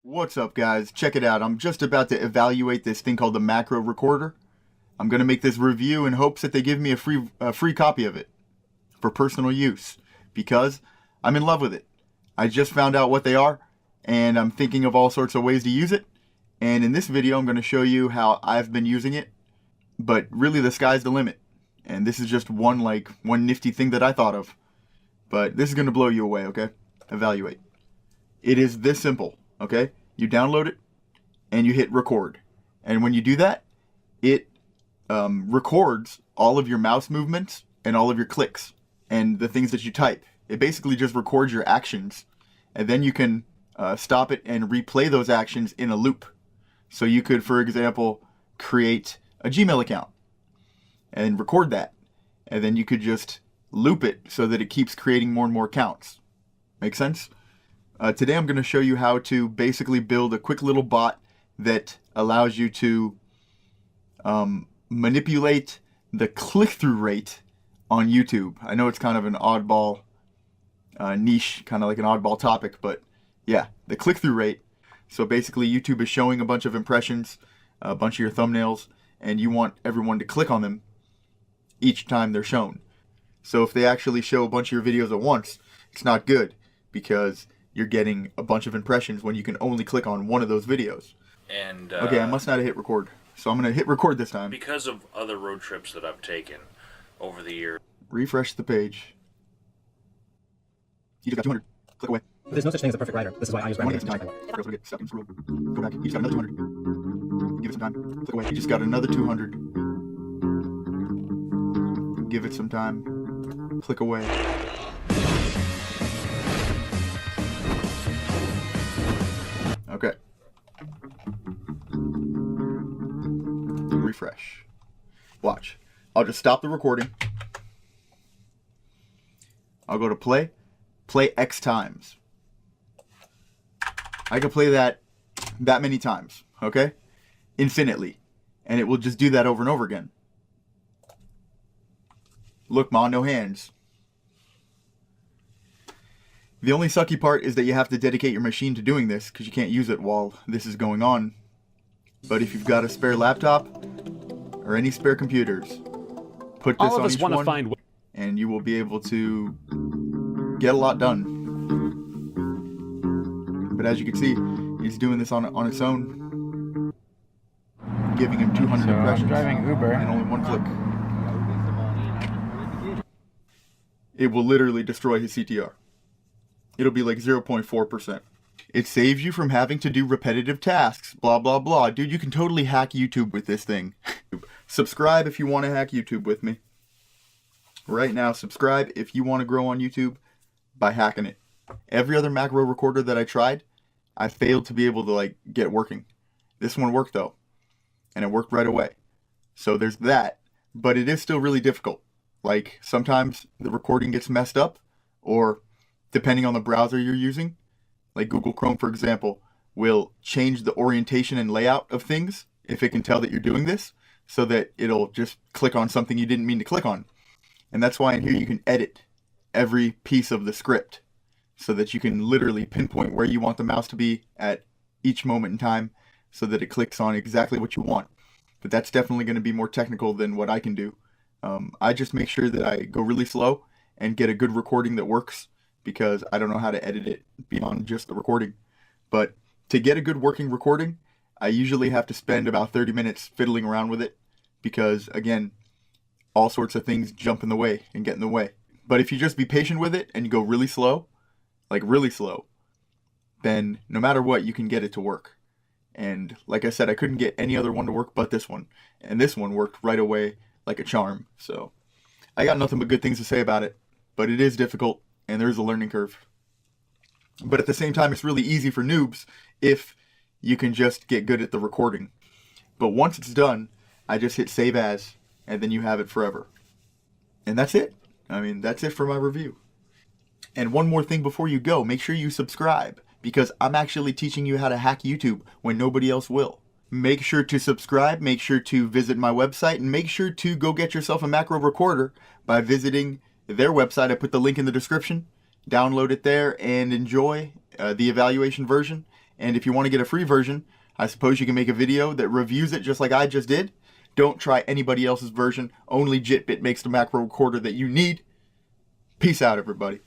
What's up, guys? Check it out. I'm just about to evaluate this thing called the Macro Recorder. I'm going to make this review in hopes that they give me a free copy of it for personal use because I'm in love with it. I just found out what they are and I'm thinking of all sorts of ways to use it. And in this video, I'm going to show you how I've been using it, but really the sky's the limit. And this is just one nifty thing that I thought of. But this is going to blow you away, okay? Evaluate. It is this simple. Okay, you download it and you hit record, and when you do that, it records all of your mouse movements and all of your clicks and the things that you type. It basically just records your actions, and then you can stop it and replay those actions in a loop. So you could, for example, create a Gmail account and record that, and then you could just loop it so that it keeps creating more and more accounts. Make sense? Today I'm going to show you how to basically build a quick little bot that allows you to manipulate the click-through rate on YouTube. I know it's kind of an oddball niche, kind of like an oddball topic, but yeah, the click-through rate. So basically YouTube is showing a bunch of impressions, a bunch of your thumbnails, and you want everyone to click on them each time they're shown. So if they actually show a bunch of your videos at once, it's not good because you're getting a bunch of impressions when you can only click on one of those videos. And okay, I must not have hit record. So I'm going to hit record this time. Because of other road trips that I've taken over the years. Refresh the page. You just got 200. Click away. There's no such thing as a perfect writer. This is why I use random. Go back. Stuck in scroll. Go back. You just got another 200. Give it some time. Click away. You just got another 200. Give it some time. Click away. Okay. Refresh. Watch. I'll just stop the recording. I'll go to play. Play X times. I can play that many times, okay? Infinitely. And it will just do that over and over again. Look, Ma, no hands. The only sucky part is that you have to dedicate your machine to doing this because you can't use it while this is going on. But if you've got a spare laptop or any spare computers, put this on each one and you will be able to get a lot done. But as you can see, he's doing this on its own, giving him 200 impressions driving Uber and only one click. It will literally destroy his CTR. It'll be like 0.4%. It saves you from having to do repetitive tasks, blah, blah, blah. Dude, you can totally hack YouTube with this thing. Subscribe if you want to hack YouTube with me. Right now, subscribe if you want to grow on YouTube by hacking it. Every other macro recorder that I tried, I failed to be able to get working. This one worked though, and it worked right away. So there's that, but it is still really difficult. Like sometimes the recording gets messed up, or depending on the browser you're using, like Google Chrome, for example, will change the orientation and layout of things if it can tell that you're doing this, so that it'll just click on something you didn't mean to click on. And that's why in here you can edit every piece of the script so that you can literally pinpoint where you want the mouse to be at each moment in time so that it clicks on exactly what you want. But that's definitely going to be more technical than what I can do. I just make sure that I go really slow and get a good recording that works, because I don't know how to edit it beyond just the recording. But to get a good working recording, I usually have to spend about 30 minutes fiddling around with it because, again, all sorts of things jump in the way and get in the way. But if you just be patient with it and you go really slow, then no matter what, you can get it to work. And like I said, I couldn't get any other one to work but this one. And this one worked right away like a charm. So I got nothing but good things to say about it. But it is difficult. And there is a learning curve. But at the same time, it's really easy for noobs if you can just get good at the recording. But once it's done, I just hit save as, and then you have it forever. And that's it. I mean, that's it for my review. And one more thing before you go, make sure you subscribe, because I'm actually teaching you how to hack YouTube when nobody else will. Make sure to subscribe, make sure to visit my website, and make sure to go get yourself a macro recorder by visiting their website. I put the link in the description. Download it there and enjoy the evaluation version. And if you want to get a free version, I suppose you can make a video that reviews it just like I just did. Don't try anybody else's version. Only JitBit makes the macro recorder that you need. Peace out, everybody.